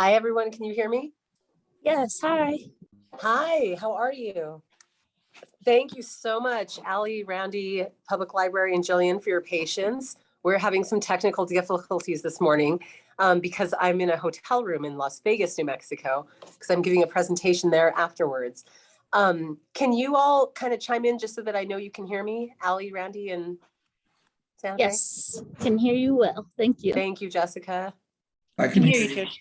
Hi, everyone. Can you hear me? Yes, hi. Hi, how are you? Thank you so much, Allie, Randy, Public Library, and Jillian for your patience. We're having some technical difficulties this morning because I'm in a hotel room in Las Vegas, New Mexico, because I'm giving a presentation there afterwards. Can you all kind of chime in just so that I know you can hear me, Allie, Randy, and Sandra? Yes, can hear you well. Thank you. Thank you, Jessica. I can hear you, Trish.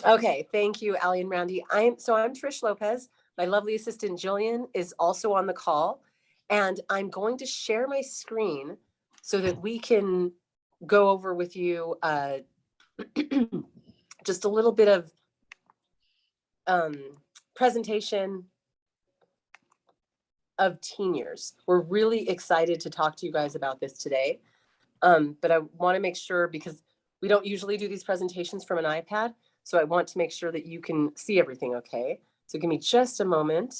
Okay, thank you, Allie and Randy. I'm Trish Lopez. My lovely assistant Jillian is also on the call, and I'm going to share my screen so that we can go over with you just a little bit of presentation of Teeniors. We're really excited to talk to you guys about this today, but I want to make sure, because we don't usually do these presentations from an iPad, so I want to make sure that you can see everything okay. So give me just a moment.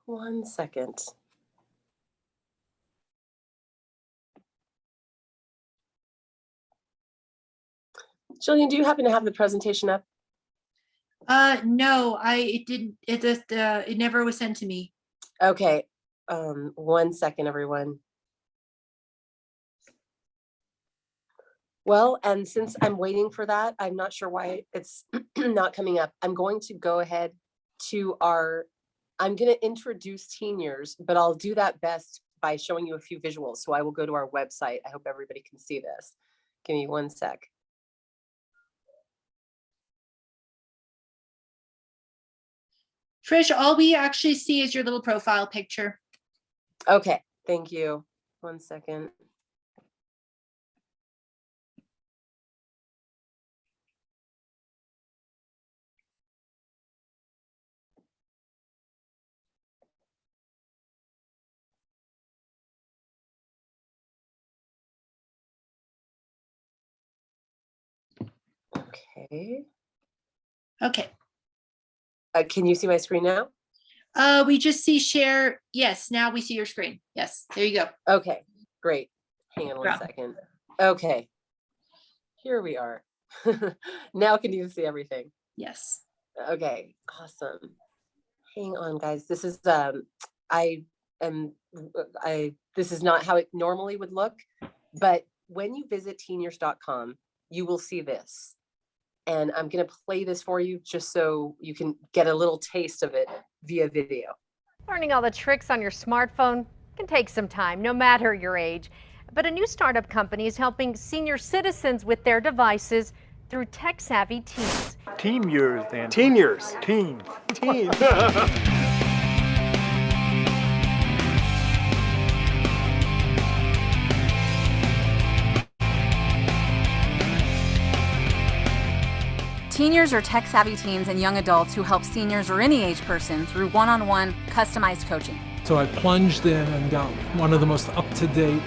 One second. Jillian, do you happen to have the presentation up? No, it never was sent to me. Okay, 1 second, everyone. Well, and since I'm waiting for that, I'm not sure why it's not coming up. I'm going to go ahead to I'm going to introduce Teeniors, but I'll do that best by showing you a few visuals. So I will go to our website. I hope everybody can see this. Give me 1 sec. Trish, all we actually see is your little profile picture. Okay, thank you. 1 second. Okay. Okay. Can you see my screen now? We just see share. Yes, now we see your screen. Yes, there you go. Okay, great. Hang on 1 second. Okay, here we are. Now can you see everything? Yes. Okay, awesome. Hang on, guys. This is this is not how it normally would look, but when you visit teeniors.com, you will see this. And I'm going to play this for you just so you can get a little taste of it via video. Learning all the tricks on your smartphone can take some time, no matter your age. But a new startup company is helping senior citizens with their devices through tech-savvy teens. Teeniors, then. Teeniors. Teen. Teeniors are tech-savvy teens and young adults who help seniors or any age person through one-on-one customized coaching. So I plunged in and got one of the most up-to-date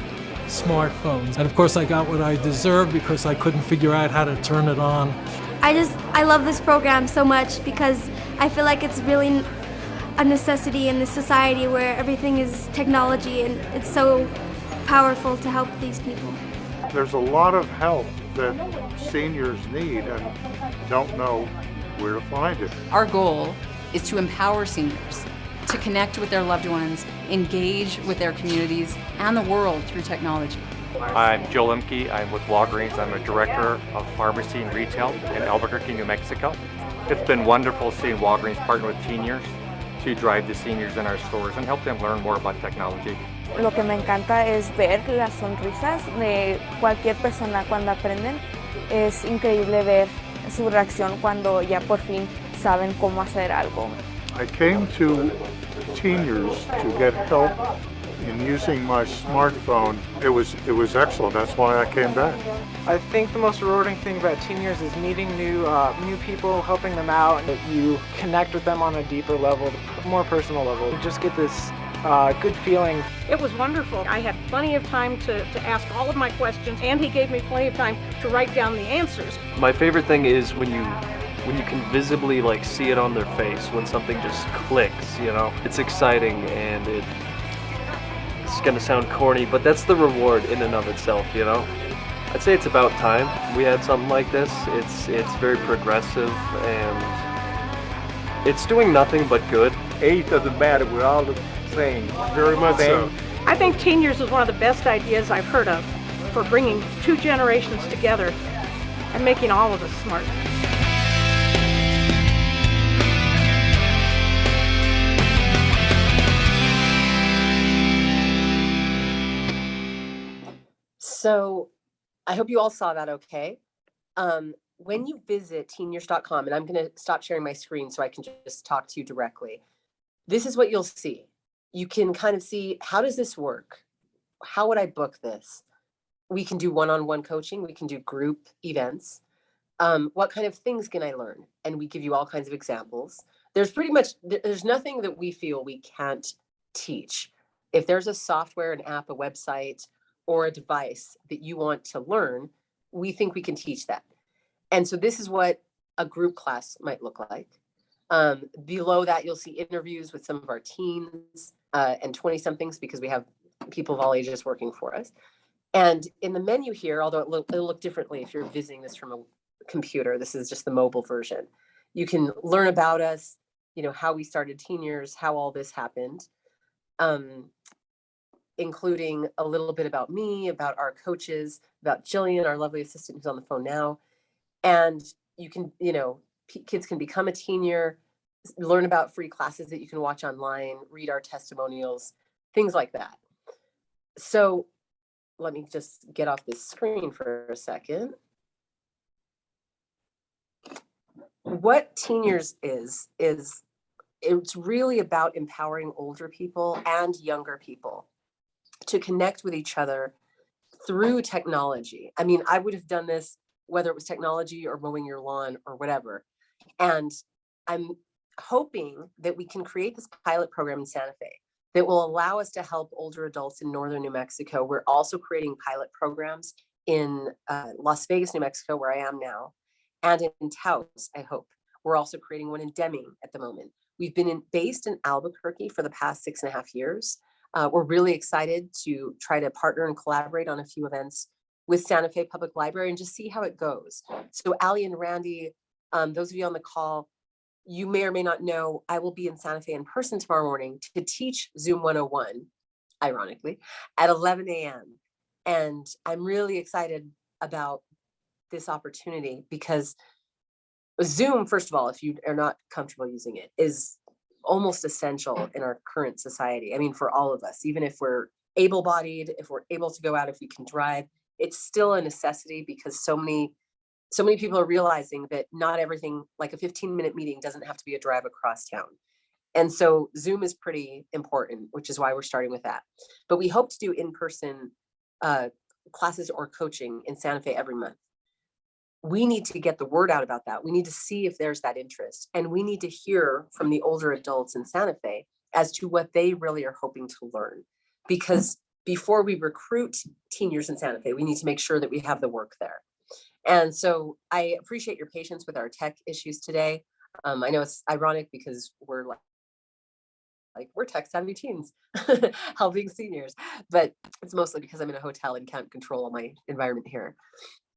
smartphones. And of course I got what I deserved because I couldn't figure out how to turn it on. I love this program so much because I feel like it's really a necessity in this society where everything is technology, and it's so powerful to help these people. There's a lot of help that seniors need and don't know where to find it. Our goal is to empower seniors to connect with their loved ones, engage with their communities and the world through technology. I'm Joe Lemke. I'm with Walgreens. I'm a director of pharmacy and retail in Albuquerque, New Mexico. It's been wonderful seeing Walgreens partner with Teeniors to drive the seniors in our stores and help them learn more about technology. Lo que me encanta es ver las sonrisas de cualquier persona cuando aprenden. Es increíble ver su reacción cuando ya por fin saben cómo hacer algo. I came to Teeniors to get help in using my smartphone. It was excellent. That's why I came back. I think the most rewarding thing about Teeniors is meeting new people, helping them out, and that you connect with them on a deeper level, more personal level. You just get this good feeling. It was wonderful. I had plenty of time to ask all of my questions, and he gave me plenty of time to write down the answers. My favorite thing is when you when you can visibly like see it on their face, when something just clicks, you know, it's exciting, and it's gonna sound corny, but that's the reward in and of itself, you know. I'd say it's about time we had something like this. It's very progressive, and it's doing nothing but good. Age doesn't matter, we're all the same. Very much so. I think Teeniors is one of the best ideas I've heard of for bringing two generations together and making all of us smart. So I hope you all saw that okay. When you visit teeniors.com, and I'm going to stop sharing my screen so I can just talk to you directly, this is what you'll see. You can kind of see, how does this work? How would I book this? We can do one-on-one coaching. We can do group events. What kind of things can I learn? And we give you all kinds of examples. There's nothing that we feel we can't teach. If there's a software, an app, a website, or a device that you want to learn, we think we can teach that. And so this is what a group class might look like. Below that, you'll see interviews with some of our teens and 20-somethings, because we have people of all ages working for us. And in the menu here, although it'll look differently if you're visiting this from a computer, this is just the mobile version. You can learn about us, you know, how we started Teeniors, how all this happened, including a little bit about me, about our coaches, about Jillian, our lovely assistant who's on the phone now. And you can, you know, kids can become a Teenior, learn about free classes that you can watch online, read our testimonials, things like that. So let me just get off this screen for a second. What Teeniors is it's really about empowering older people and younger people to connect with each other through technology. I mean, I would have done this whether it was technology or mowing your lawn or whatever. And I'm hoping that we can create this pilot program in Santa Fe that will allow us to help older adults in northern New Mexico. We're also creating pilot programs in Las Vegas, New Mexico, where I am now, and in Taos, I hope. We're also creating one in Deming at the moment. We've been based in Albuquerque for the past 6.5 years. We're really excited to try to partner and collaborate on a few events with Santa Fe Public Library and just see how it goes. So Allie and Randy, those of you on the call, you may or may not know, I will be in Santa Fe in person tomorrow morning to teach Zoom 101, ironically, at 11 a.m. And I'm really excited about this opportunity because Zoom, first of all, if you are not comfortable using it, is almost essential in our current society. I mean, for all of us, even if we're able-bodied, if we're able to go out, if we can drive, it's still a necessity because so many people are realizing that not everything, like a 15-minute meeting doesn't have to be a drive across town. And so Zoom is pretty important, which is why we're starting with that. But we hope to do in-person classes or coaching in Santa Fe every month. We need to get the word out about that. We need to see if there's that interest. And we need to hear from the older adults in Santa Fe as to what they really are hoping to learn. Because before we recruit Teeniors in Santa Fe, we need to make sure that we have the work there. And so I appreciate your patience with our tech issues today. I know it's ironic because we're we're tech savvy teens helping seniors, but it's mostly because I'm in a hotel and can't control my environment here.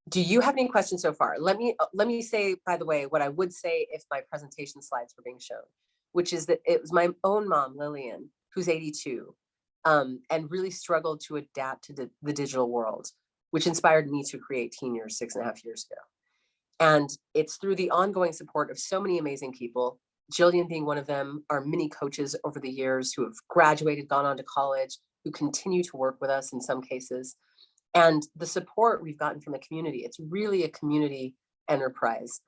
Do you have any questions so far? Let me say, by the way, what I would say if my presentation slides were being shown, which is that it was my own mom, Lillian, who's 82, and really struggled to adapt to the digital world, which inspired me to create Teeniors 6.5 years ago. And it's through the ongoing support of so many amazing people, Jillian being one of them, our many coaches over the years who have graduated, gone on to college, who continue to work with us in some cases, and the support we've gotten from the community. It's really a community enterprise,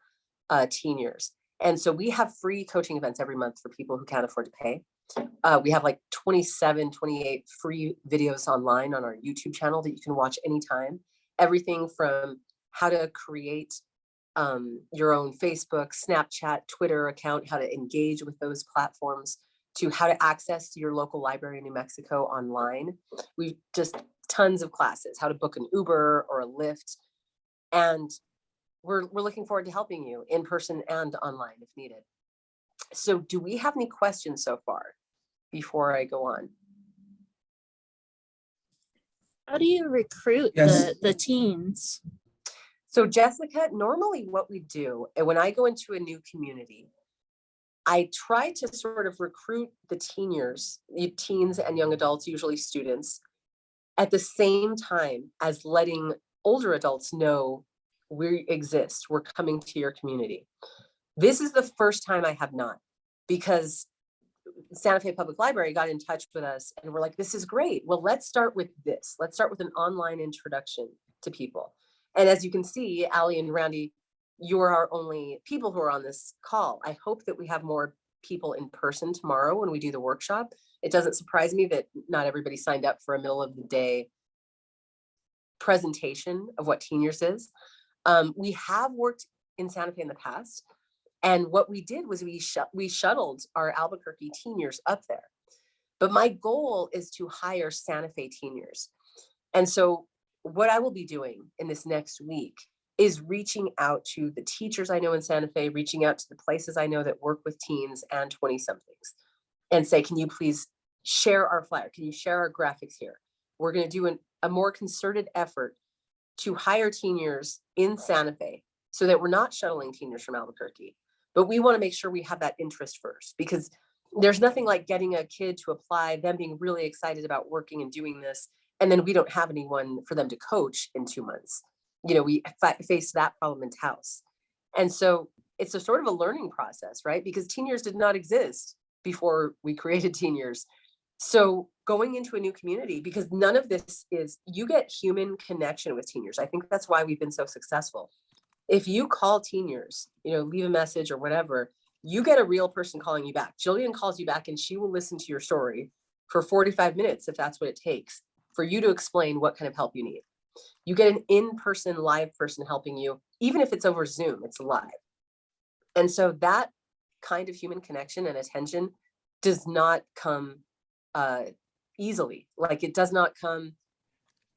Teeniors. And so we have free coaching events every month for people who can't afford to pay. We have like 28 free videos online on our YouTube channel that you can watch anytime. Everything from how to create your own Facebook, Snapchat, Twitter account, how to engage with those platforms, to how to access your local library in New Mexico online. We've just tons of classes, how to book an Uber or a Lyft. And we're looking forward to helping you in person and online if needed. So do we have any questions so far before I go on? How do you recruit the teens? So Jessica, normally what we do, and when I go into a new community, I try to sort of recruit the teens and young adults, usually students, at the same time as letting older adults know we exist, we're coming to your community. This is the first time I have not, because Santa Fe Public Library got in touch with us and we're like, this is great. Well, let's start with this. Let's start with an online introduction to people. And as you can see, Allie and Randy, you're our only people who are on this call. I hope that we have more people in person tomorrow when we do the workshop. It doesn't surprise me that not everybody signed up for a middle of the day presentation of what Teeniors is. We have worked in Santa Fe in the past. And what we did was we shuttled our Albuquerque Teeniors up there. But my goal is to hire Santa Fe Teeniors. And so what I will be doing in this next week is reaching out to the teachers I know in Santa Fe, reaching out to the places I know that work with teens and 20-somethings and say, can you please share our flyer? Can you share our graphics here? We're going to do a more concerted effort to hire Teeniors in Santa Fe so that we're not shuttling Teeniors from Albuquerque. But we want to make sure we have that interest first, because there's nothing like getting a kid to apply, them being really excited about working and doing this, and then we don't have anyone for them to coach in 2 months. You know, we faced that problem in Taos. And so it's a sort of a learning process, right? Because Teeniors did not exist before we created Teeniors. So going into a new community, because none of this is, you get human connection with Teeniors. I think that's why we've been so successful. If you call Teeniors, you know, leave a message or whatever, you get a real person calling you back. Jillian calls you back and she will listen to your story for 45 minutes if that's what it takes for you to explain what kind of help you need. You get an in-person live person helping you, even if it's over Zoom, it's live. And so that kind of human connection and attention does not come easily. Like it does not come,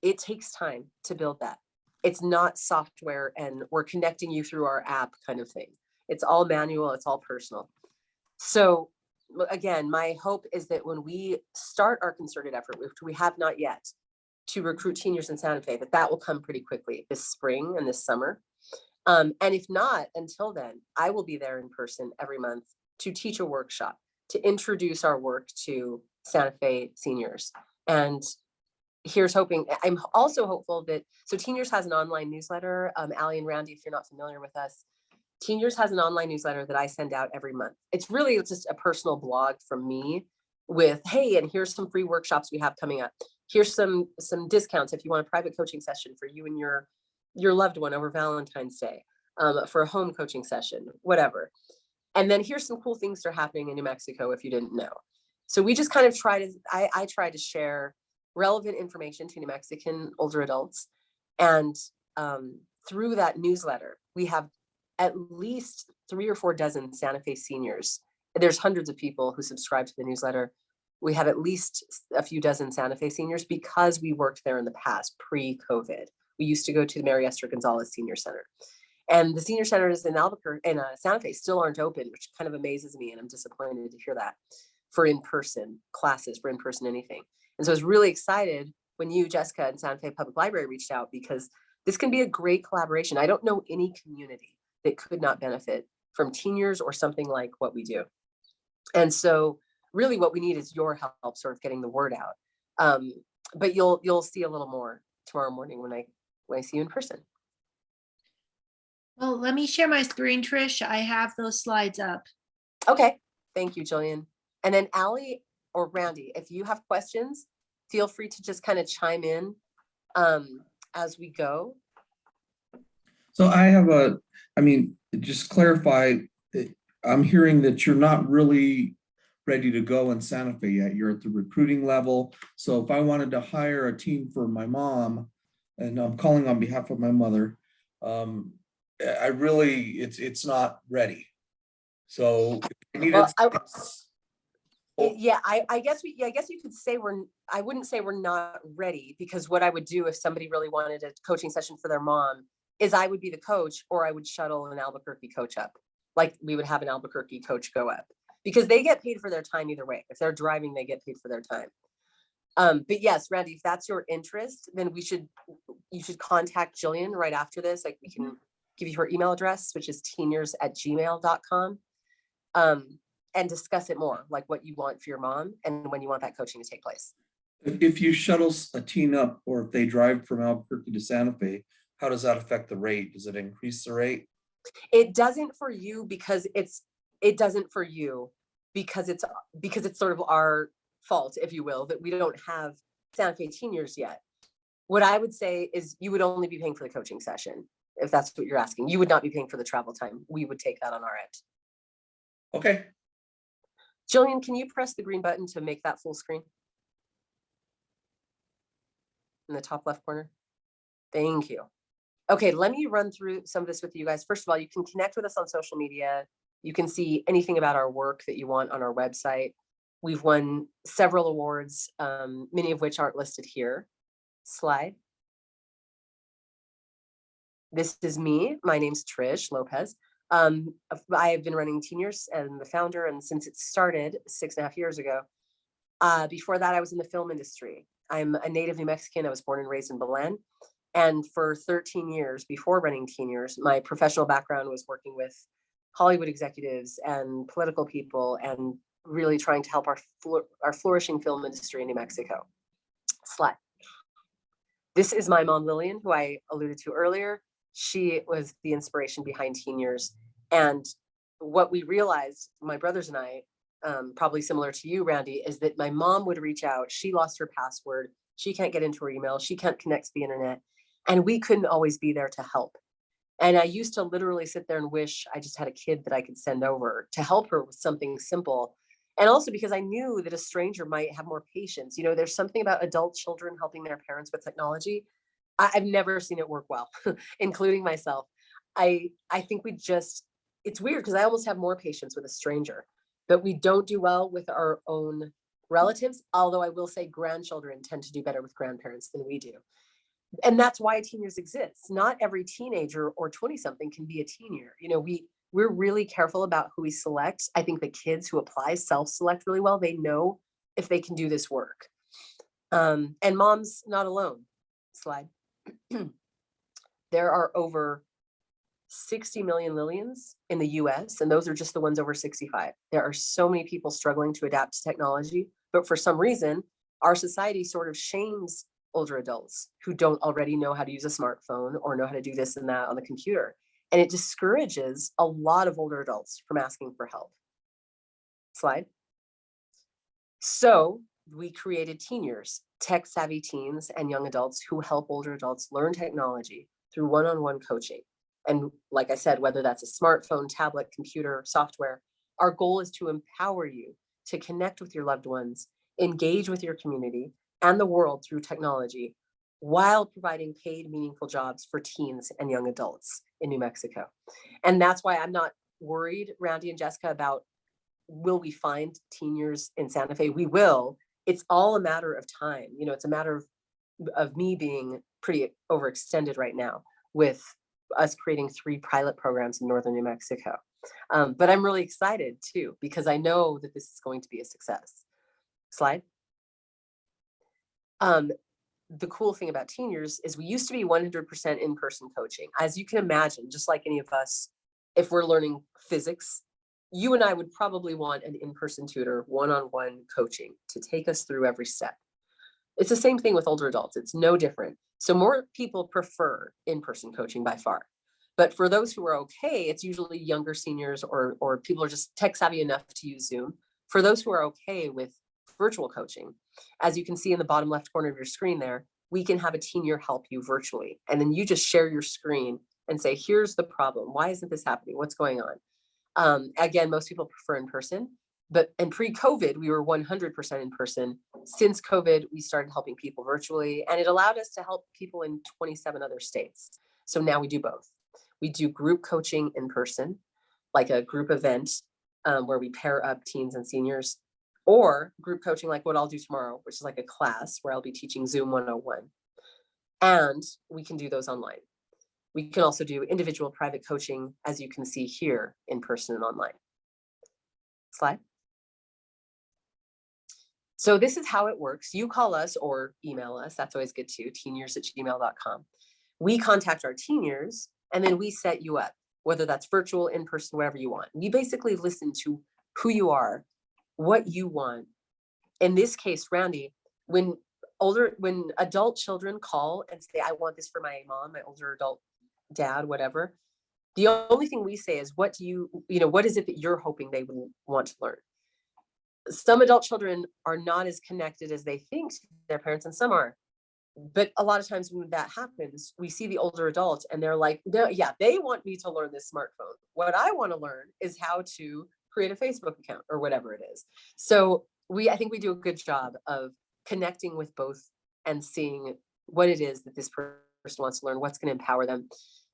it takes time to build that. It's not software and we're connecting you through our app kind of thing. It's all manual, it's all personal. So again, my hope is that when we start our concerted effort, which we have not yet, to recruit Teeniors in Santa Fe, that will come pretty quickly this spring and this summer. And if not, until then, I will be there in person every month to teach a workshop, to introduce our work to Santa Fe seniors. And here's hoping, I'm also hopeful that, so Teeniors has an online newsletter. Allie and Randy, if you're not familiar with us, Teeniors has an online newsletter that I send out every month. It's really just a personal blog from me with, hey, and here's some free workshops we have coming up. Here's some discounts if you want a private coaching session for you and your loved one over Valentine's Day, for a home coaching session, whatever. And then here's some cool things that are happening in New Mexico if you didn't know. So we just kind of I try to share relevant information to New Mexican older adults. And through that newsletter, we have at least 3 or 4 dozen Santa Fe seniors. There's hundreds of people who subscribe to the newsletter. We have at least a few dozen Santa Fe seniors because we worked there in the past, pre-COVID. We used to go to the Mary Esther Gonzalez Senior Center. And the senior centers in Albuquerque and Santa Fe still aren't open, which kind of amazes me. And I'm disappointed to hear that for in-person classes, for in-person anything. And so I was really excited when you, Jessica, and Santa Fe Public Library reached out, because this can be a great collaboration. I don't know any community that could not benefit from Teeniors or something like what we do. And so really what we need is your help sort of getting the word out. But you'll see a little more tomorrow morning when I see you in person. Well, let me share my screen, Trish. I have those slides up. Okay, thank you, Jillian. And then Allie or Randy, if you have questions, feel free to just kind of chime in as we go. So I have just clarify, I'm hearing that you're not really ready to go in Santa Fe yet. You're at the recruiting level. So if I wanted to hire a team for my mom, and I'm calling on behalf of my mother, it's not ready. So I needed. I guess you could say I wouldn't say we're not ready, because what I would do if somebody really wanted a coaching session for their mom is I would be the coach, or I would shuttle an Albuquerque coach up. Like we would have an Albuquerque coach go up, because they get paid for their time either way. If they're driving, they get paid for their time. But yes, Randy, if that's your interest, then you should contact Jillian right after this. Like, we can give you her email address, which is teeniors@gmail.com, and discuss it more, like what you want for your mom and when you want that coaching to take place. If you shuttle a teen up, or if they drive from Albuquerque to Santa Fe, how does that affect the rate? Does it increase the rate? It doesn't for you because it's sort of our fault, if you will, that we don't have Santa Fe Teeniors yet. What I would say is you would only be paying for the coaching session, if that's what you're asking. You would not be paying for the travel time. We would take that on our end. Okay. Jillian, can you press the green button to make that full screen? In the top left corner. Thank you. Okay, let me run through some of this with you guys. First of all, you can connect with us on social media. You can see anything about our work that you want on our website. We've won several awards, many of which aren't listed here. Slide. This is me. My name's Trish Lopez. I have been running Teeniors and the founder, and since it started 6.5 years ago. Before that, I was in the film industry. I'm a native New Mexican. I was born and raised in Belen. And for 13 years before running Teeniors, my professional background was working with Hollywood executives and political people, and really trying to help our flourishing film industry in New Mexico. Slide. This is my mom, Lillian, who I alluded to earlier. She was the inspiration behind Teeniors. And what we realized, my brothers and I, probably similar to you, Randy, is that my mom would reach out. She lost her password. She can't get into her email. She can't connect to the internet. And we couldn't always be there to help. And I used to literally sit there and wish I just had a kid that I could send over to help her with something simple. And also because I knew that a stranger might have more patience. You know, there's something about adult children helping their parents with technology. I've never seen it work well, including myself. I think it's weird because I almost have more patience with a stranger, but we don't do well with our own relatives. Although I will say grandchildren tend to do better with grandparents than we do. And that's why Teeniors exists. Not every teenager or 20-something can be a teenior. You know, we're really careful about who we select. I think the kids who apply self-select really well. They know if they can do this work. And mom's not alone. Slide. There are over 60 million Lillians in the US, and those are just the ones over 65. There are so many people struggling to adapt to technology, but for some reason, our society sort of shames older adults who don't already know how to use a smartphone or know how to do this and that on the computer. And it discourages a lot of older adults from asking for help. Slide. So we created Teeniors, tech-savvy teens and young adults who help older adults learn technology through one-on-one coaching. And like I said, whether that's a smartphone, tablet, computer, software, our goal is to empower you to connect with your loved ones, engage with your community and the world through technology, while providing paid, meaningful jobs for teens and young adults in New Mexico. And that's why I'm not worried, Randy and Jessica, about will we find Teeniors in Santa Fe? We will. It's all a matter of time. You know, it's a matter of me being pretty overextended right now with us creating 3 pilot programs in northern New Mexico. But I'm really excited too, because I know that this is going to be a success. Slide. The cool thing about Teeniors is we used to be 100% in-person coaching. As you can imagine, just like any of us, if we're learning physics, you and I would probably want an in-person tutor, one-on-one coaching to take us through every step. It's the same thing with older adults. It's no different. So more people prefer in-person coaching by far. But for those who are okay, it's usually younger seniors or people are just tech savvy enough to use Zoom. For those who are okay with virtual coaching, as you can see in the bottom left corner of your screen there, we can have a teenior help you virtually. And then you just share your screen and say, here's the problem. Why isn't this happening? What's going on? Again, most people prefer in person, but in pre-COVID, we were 100% in person. Since COVID, we started helping people virtually, and it allowed us to help people in 27 other states. So now we do both. We do group coaching in person, like a group event where we pair up teens and seniors, or group coaching like what I'll do tomorrow, which is like a class where I'll be teaching Zoom 101. And we can do those online. We can also do individual private coaching, as you can see here, in person and online. Slide. So this is how it works. You call us or email us. That's always good too, teeniors@gmail.com. We contact our teeniors and then we set you up, whether that's virtual, in person, whatever you want. We basically listen to who you are, what you want. In this case, Randy, when adult children call and say, I want this for my mom, my older adult dad, whatever, the only thing we say is, what is it that you're hoping they would want to learn? Some adult children are not as connected as they think to their parents, and some are. But a lot of times when that happens, we see the older adults and they're like, no, yeah, they want me to learn this smartphone. What I want to learn is how to create a Facebook account or whatever it is. So I think we do a good job of connecting with both and seeing what it is that this person wants to learn, what's going to empower them.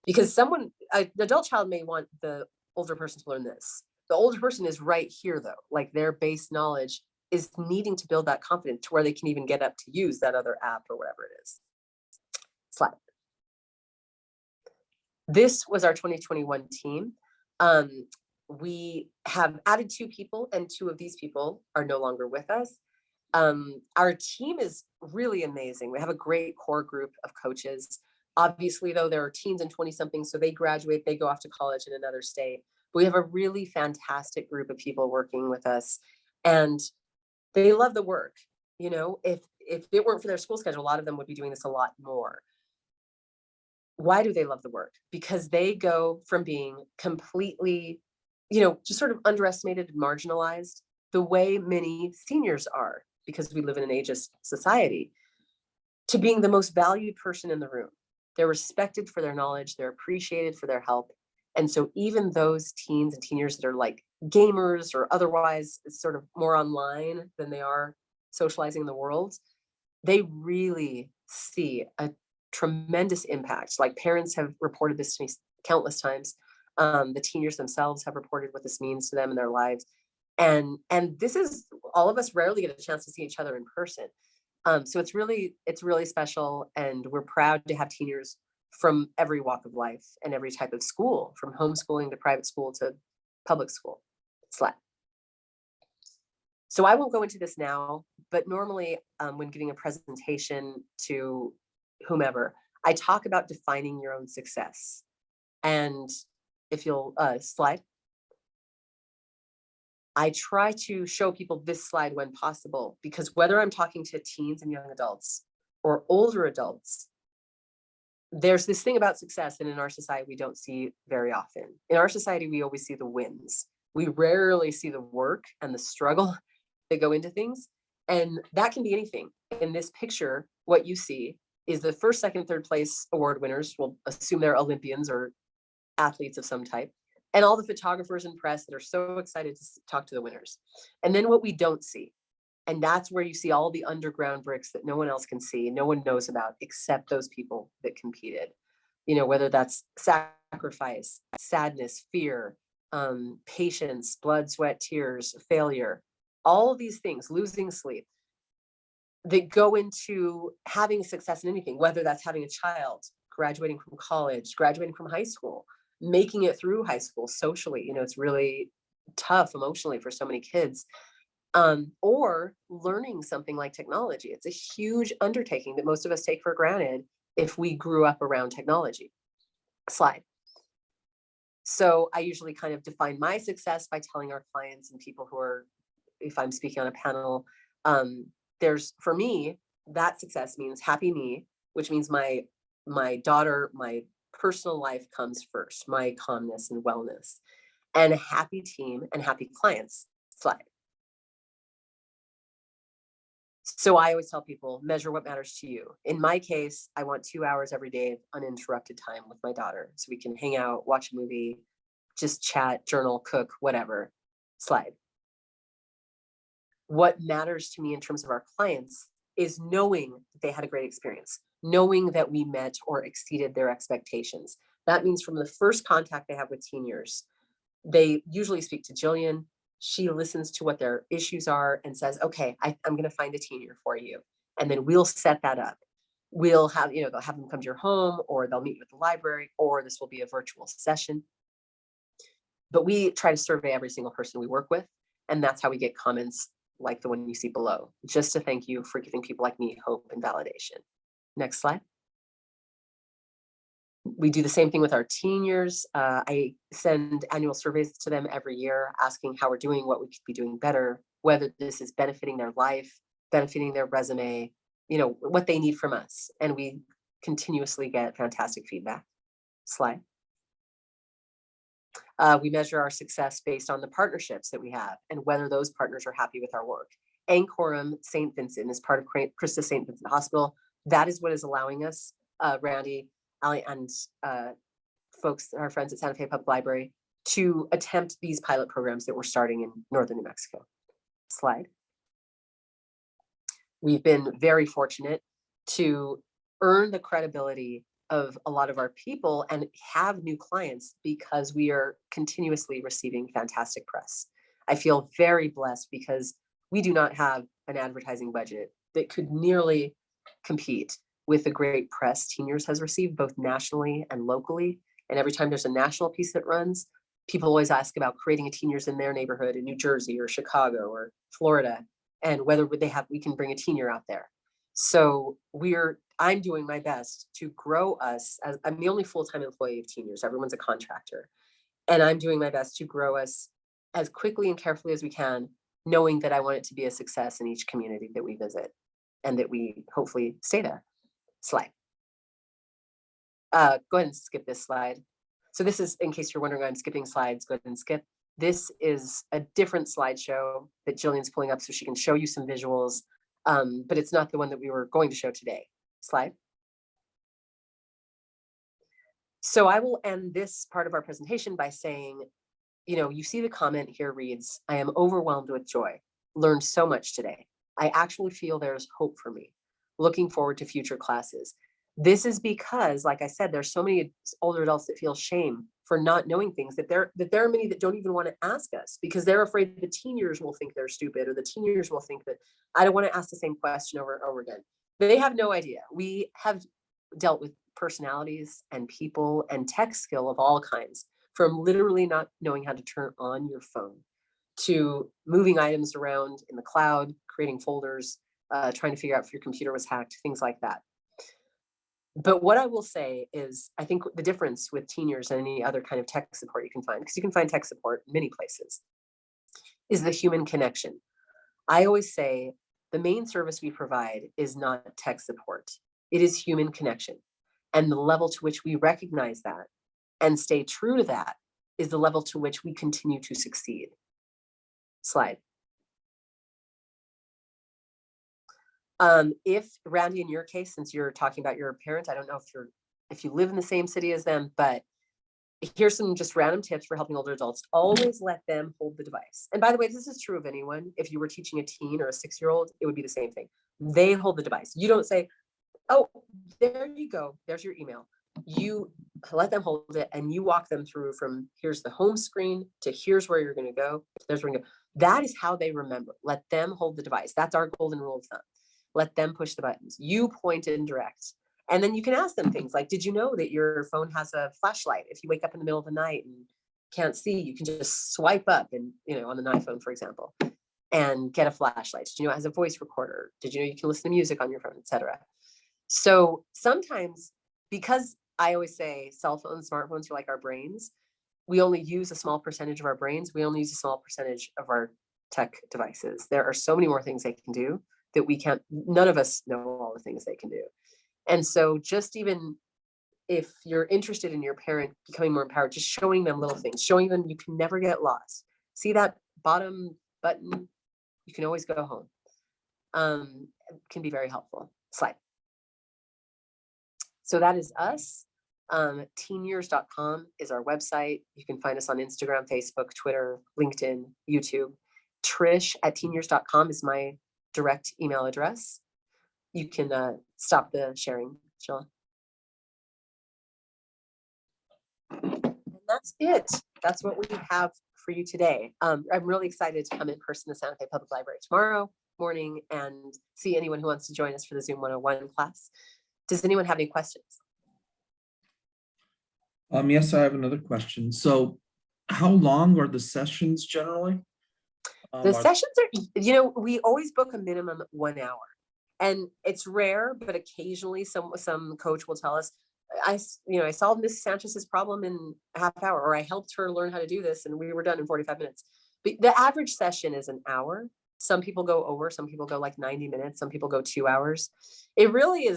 Because an adult child may want the older person to learn this. The older person is right here though, like their base knowledge is needing to build that confidence to where they can even get up to use that other app or whatever it is. Slide. This was our 2021 team. We have added 2 people, and 2 of these people are no longer with us. Our team is really amazing. We have a great core group of coaches. Obviously, though, there are teens and 20-somethings, so they graduate, they go off to college in another state. But we have a really fantastic group of people working with us, and they love the work. If it weren't for their school schedule, a lot of them would be doing this a lot more. Why do they love the work? Because they go from being completely, just sort of underestimated and marginalized, the way many seniors are, because we live in an ageist society, to being the most valued person in the room. They're respected for their knowledge, they're appreciated for their help. And so even those teens and teenagers that are like gamers or otherwise sort of more online than they are socializing in the world, they really see a tremendous impact. Like, parents have reported this to me countless times. The teenagers themselves have reported what this means to them in their lives. And this is, all of us rarely get a chance to see each other in person. So it's really special, and we're proud to have teenagers from every walk of life and every type of school, from homeschooling to private school to public school. Slide. So I won't go into this now, but normally when giving a presentation to whomever, I talk about defining your own success. And if you'll slide. I try to show people this slide when possible, because whether I'm talking to teens and young adults or older adults, there's this thing about success, and in our society, we don't see very often. In our society, we always see the wins. We rarely see the work and the struggle that go into things. And that can be anything. In this picture, what you see is the first, second, third place award winners. We'll assume they're Olympians or athletes of some type. And all the photographers and press that are so excited to talk to the winners. And then what we don't see, and that's where you see all the underground bricks that no one else can see, no one knows about except those people that competed. Whether that's sacrifice, sadness, fear, patience, blood, sweat, tears, failure, all of these things, losing sleep, that go into having success in anything, whether that's having a child, graduating from college, graduating from high school, making it through high school socially. It's really tough emotionally for so many kids. Or learning something like technology. It's a huge undertaking that most of us take for granted if we grew up around technology. Slide. So I usually kind of define my success by telling our clients and people who are, if I'm speaking on a panel, for me, that success means happy me, which means my daughter, my personal life comes first, my calmness and wellness, and a happy team and happy clients. Slide. So I always tell people, measure what matters to you. In my case, I want 2 hours every day of uninterrupted time with my daughter, so we can hang out, watch a movie, just chat, journal, cook, whatever. Slide. What matters to me in terms of our clients is knowing that they had a great experience, knowing that we met or exceeded their expectations. That means from the first contact they have with Teeniors, they usually speak to Jillian. She listens to what their issues are and says, okay, I'm going to find a teenior for you. And then we'll set that up. We'll have, they'll have them come to your home, or they'll meet you at the library, or this will be a virtual session. But we try to survey every single person we work with, and that's how we get comments like the one you see below, just to thank you for giving people like me hope and validation. Next slide. We do the same thing with our Teeniors. I send annual surveys to them every year, asking how we're doing, what we could be doing better, whether this is benefiting their life, benefiting their resume, what they need from us. And we continuously get fantastic feedback. Slide. We measure our success based on the partnerships that we have and whether those partners are happy with our work. Anchorum St. Vincent is part of Christus St. Vincent Hospital. That is what is allowing us, Randy, Ali, and folks, our friends at Santa Fe Public Library, to attempt these pilot programs that we're starting in northern New Mexico. Slide. We've been very fortunate to earn the credibility of a lot of our people and have new clients because we are continuously receiving fantastic press. I feel very blessed because we do not have an advertising budget that could nearly compete with the great press Teeniors has received, both nationally and locally. And every time there's a national piece that runs, people always ask about creating a Teeniors in their neighborhood in New Jersey or Chicago or Florida, and whether we can bring a Teenior out there. So I'm doing my best to grow us. I'm the only full-time employee of Teeniors. Everyone's a contractor. And I'm doing my best to grow us as quickly and carefully as we can, knowing that I want it to be a success in each community that we visit and that we hopefully stay there. Slide. Go ahead and skip this slide. So this is, in case you're wondering, I'm skipping slides, go ahead and skip. This is a different slideshow that Jillian's pulling up so she can show you some visuals, but it's not the one that we were going to show today. Slide. So I will end this part of our presentation by saying, you see the comment here reads, I am overwhelmed with joy, learned so much today. I actually feel there's hope for me. Looking forward to future classes. This is because, like I said, there's so many older adults that feel shame for not knowing things, that there are many that don't even want to ask us because they're afraid the Teeniors will think they're stupid, or the Teeniors will think that I don't want to ask the same question over and over again. They have no idea. We have dealt with personalities and people and tech skill of all kinds, from literally not knowing how to turn on your phone to moving items around in the cloud, creating folders, trying to figure out if your computer was hacked, things like that. But what I will say is, I think the difference with Teeniors and any other kind of tech support you can find, because you can find tech support in many places, is the human connection. I always say the main service we provide is not tech support. It is human connection. And the level to which we recognize that and stay true to that is the level to which we continue to succeed. Slide. If Randy, in your case, since you're talking about your parents, I don't know if you live in the same city as them, but here's some just random tips for helping older adults. Always let them hold the device. And by the way, this is true of anyone. If you were teaching a teen or a 6-year-old, it would be the same thing. They hold the device. You don't say, oh, there you go, there's your email. You let them hold it and you walk them through from here's the home screen to here's where you're going to go. There's where you're going to go. That is how they remember. Let them hold the device. That's our golden rule of thumb. Let them push the buttons. You point and direct. And then you can ask them things like, did you know that your phone has a flashlight? If you wake up in the middle of the night and can't see, you can just swipe up and, on an iPhone, for example, and get a flashlight. Did you know it has a voice recorder? Did you know you can listen to music on your phone, etc.? So sometimes, because I always say cell phones, smartphones are like our brains, we only use a small percentage of our brains. We only use a small percentage of our tech devices. There are so many more things they can do that we can't, none of us know all the things they can do. And so just even if you're interested in your parent becoming more empowered, just showing them little things, showing them you can never get lost. See that bottom button? You can always go home. Can be very helpful. Slide. So that is us. Teeniors.com is our website. You can find us on Instagram, Facebook, Twitter, LinkedIn, YouTube. Trish at teeniors.com is my direct email address. You can stop the sharing, Sheila. And that's it. That's what we have for you today. I'm really excited to come in person to Santa Fe Public Library tomorrow morning and see anyone who wants to join us for the Zoom 101 class. Does anyone have any questions? Yes, I have another question. So how long are the sessions generally? The sessions are, we always book a minimum 1 hour, and it's rare, but occasionally some coach will tell us, I solved Miss Sanchez's problem in a half hour, or I helped her learn how to do this and we were done in 45 minutes. But the average session is an hour. Some people go over, some people go like 90 minutes, some people go 2 hours. It really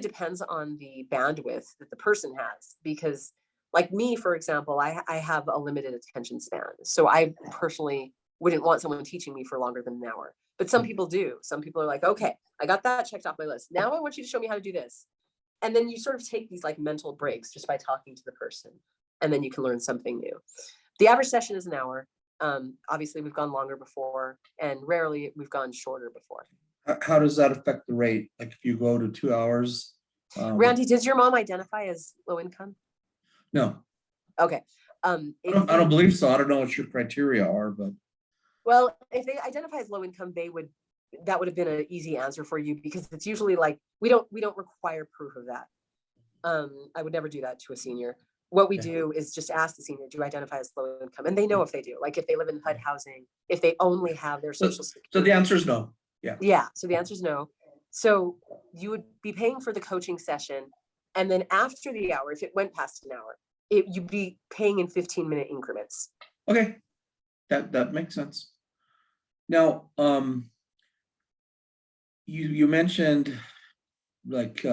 depends on the bandwidth that the person has, because like me, for example, I have a limited attention span. So I personally wouldn't want someone teaching me for longer than an hour, but some people do. Some people are like, okay, I got that checked off my list. Now I want you to show me how to do this. And then you sort of take these like mental breaks just by talking to the person, and then you can learn something new. The average session is an hour. Obviously we've gone longer before, and rarely we've gone shorter before. How does that affect the rate? Like if you go to 2 hours? Randy, does your mom identify as low income? No. Okay. I don't believe so. I don't know what your criteria are, but. Well, if they identify as low income, that would have been an easy answer for you, because it's usually like, we don't require proof of that. I would never do that to a senior. What we do is just ask the senior, do you identify as low income? And they know if they do, like if they live in HUD housing, if they only have their social security. So the answer is no. Yeah. Yeah. So the answer is no. So you would be paying for the coaching session. And then after the hour, if it went past an hour, you'd be paying in 15-minute increments. Okay. That makes sense. Now, you mentioned like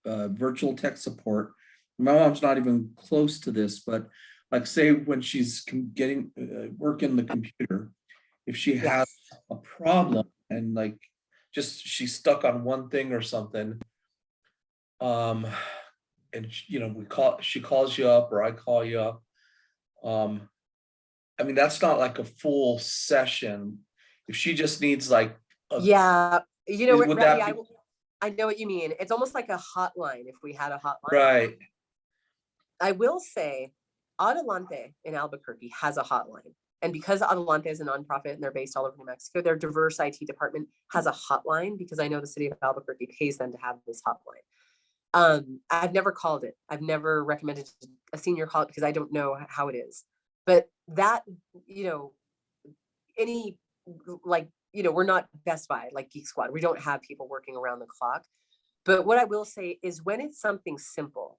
virtual tech support. My mom's not even close to this, but like say when she's getting work in the computer, if she has a problem and like just she's stuck on one thing or something, and she calls you up or I call you up. I mean, that's not like a full session. If she just needs like what, Randy, I know what you mean. It's almost like a hotline if we had a hotline. Right. I will say Adelante in Albuquerque has a hotline. And because Adelante is a nonprofit and they're based all over New Mexico, their diverse IT department has a hotline, because I know the city of Albuquerque pays them to have this hotline. I've never called it. I've never recommended a senior call it because I don't know how it is. But that, we're not Best Buy like Geek Squad. We don't have people working around the clock. But what I will say is when it's something simple,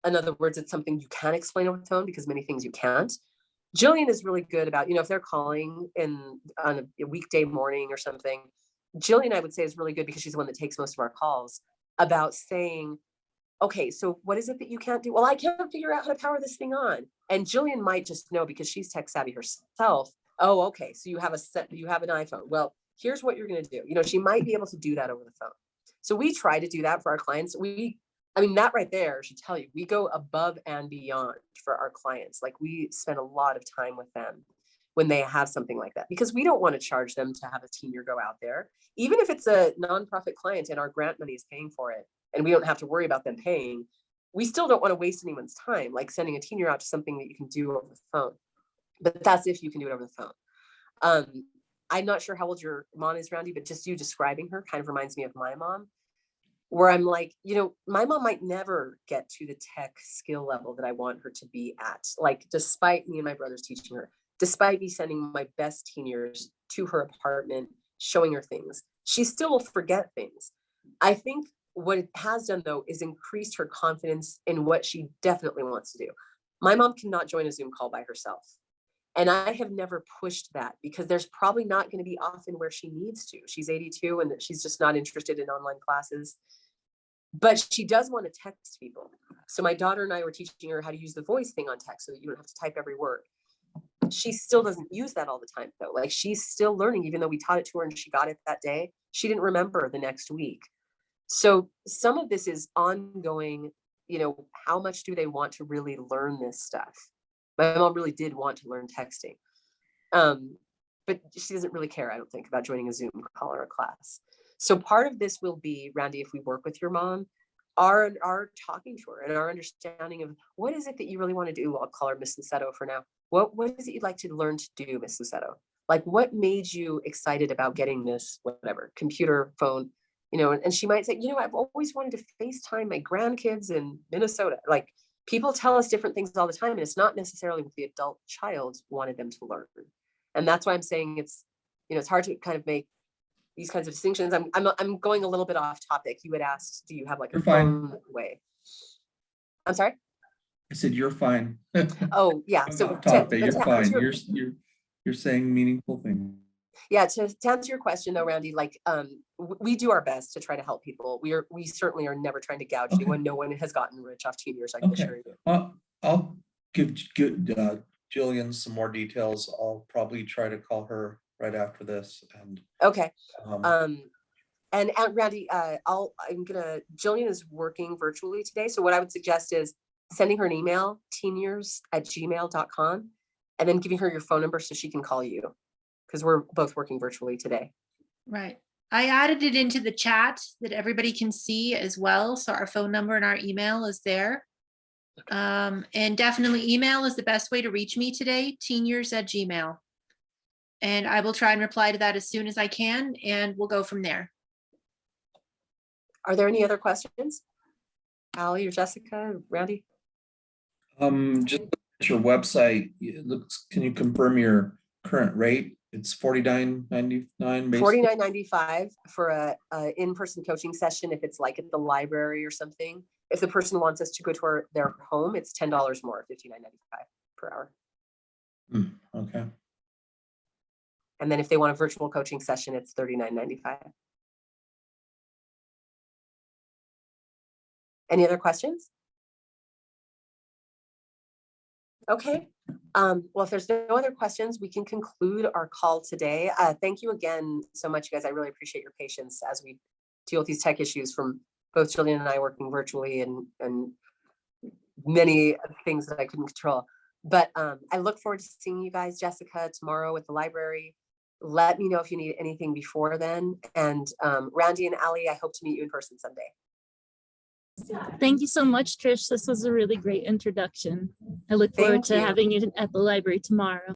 in other words, it's something you can explain over the phone, because many things you can't. Jillian is really good about, if they're calling on a weekday morning or something, Jillian, I would say, is really good, because she's the one that takes most of our calls, about saying, okay, so what is it that you can't do? Well, I can't figure out how to power this thing on. And Jillian might just know, because she's tech savvy herself. Oh, okay. So you have an iPhone. Well, here's what you're going to do. She might be able to do that over the phone. So we try to do that for our clients. That right there should tell you, we go above and beyond for our clients. Like we spend a lot of time with them when they have something like that, because we don't want to charge them to have a senior go out there, even if it's a nonprofit client and our grant money is paying for it and we don't have to worry about them paying. We still don't want to waste anyone's time, like sending a senior out to something that you can do over the phone. But that's if you can do it over the phone. I'm not sure how old your mom is, Randy, but just you describing her kind of reminds me of my mom, where I'm like, my mom might never get to the tech skill level that I want her to be at. Like, despite me and my brothers teaching her, despite me sending my best Teeniors to her apartment, showing her things, she still will forget things. I think what it has done, though, is increased her confidence in what she definitely wants to do. My mom cannot join a Zoom call by herself. And I have never pushed that, because there's probably not going to be often where she needs to. She's 82 and she's just not interested in online classes. But she does want to text people. So my daughter and I were teaching her how to use the voice thing on text so that you don't have to type every word. She still doesn't use that all the time, though. Like, she's still learning, even though we taught it to her and she got it that day. She didn't remember the next week. So some of this is ongoing. How much do they want to really learn this stuff? My mom really did want to learn texting. But she doesn't really care, I don't think, about joining a Zoom call or a class. So part of this will be, Randy, if we work with your mom, our talking to her and our understanding of what is it that you really want to do. I'll call her Miss Luceto for now. What is it you'd like to learn to do, Miss Luceto? Like, what made you excited about getting this, whatever, computer, phone, you know, and she might say, you know, I've always wanted to FaceTime my grandkids in Minnesota. Like, people tell us different things all the time, and it's not necessarily what the adult child wanted them to learn. And that's why I'm saying it's, you know, it's hard to kind of make these kinds of distinctions. I'm going a little bit off topic. You had asked, do you have like a phone way? I'm sorry? I said, you're fine. Oh, yeah. So topic, you're fine. You're saying meaningful things. Yeah, to answer your question though, Randy, like we do our best to try to help people. We certainly are never trying to gouge anyone. No one has gotten rich off Teeniors, I can assure you. I'll give Jillian some more details. I'll probably try to call her right after this. And okay. And Randy, Jillian is working virtually today. So what I would suggest is sending her an email, teeniors@gmail.com, and then giving her your phone number so she can call you, because we're both working virtually today. Right. I added it into the chat that everybody can see as well. So our phone number and our email is there. And definitely email is the best way to reach me today, teeniors@gmail. And I will try and reply to that as soon as I can, and we'll go from there. Are there any other questions? Allie or Jessica, Randy? Just at your website, it looks, can you confirm your current rate? It's $49.99. $49.95 for a in-person coaching session. If it's like at the library or something, if the person wants us to go to their home, it's $10 more, $59.95 per hour. Okay. And then if they want a virtual coaching session, it's $39.95. Any other questions? Okay. Well, if there's no other questions, we can conclude our call today. Thank you again so much, you guys. I really appreciate your patience as we deal with these tech issues from both Jillian and I working virtually and many things that I couldn't control. But I look forward to seeing you guys, Jessica, tomorrow at the library. Let me know if you need anything before then. And Randy and Allie, I hope to meet you in person someday. Thank you so much, Trish. This was a really great introduction. I look forward to having you at the library tomorrow.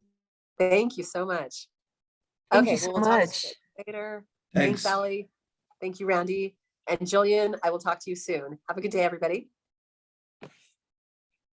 Thank you so much. Thank Okay, you so we'll talk much. later. Thanks. Thanks, Allie. Thank you, Randy. And Jillian, I will talk to you soon. Have a good day, everybody.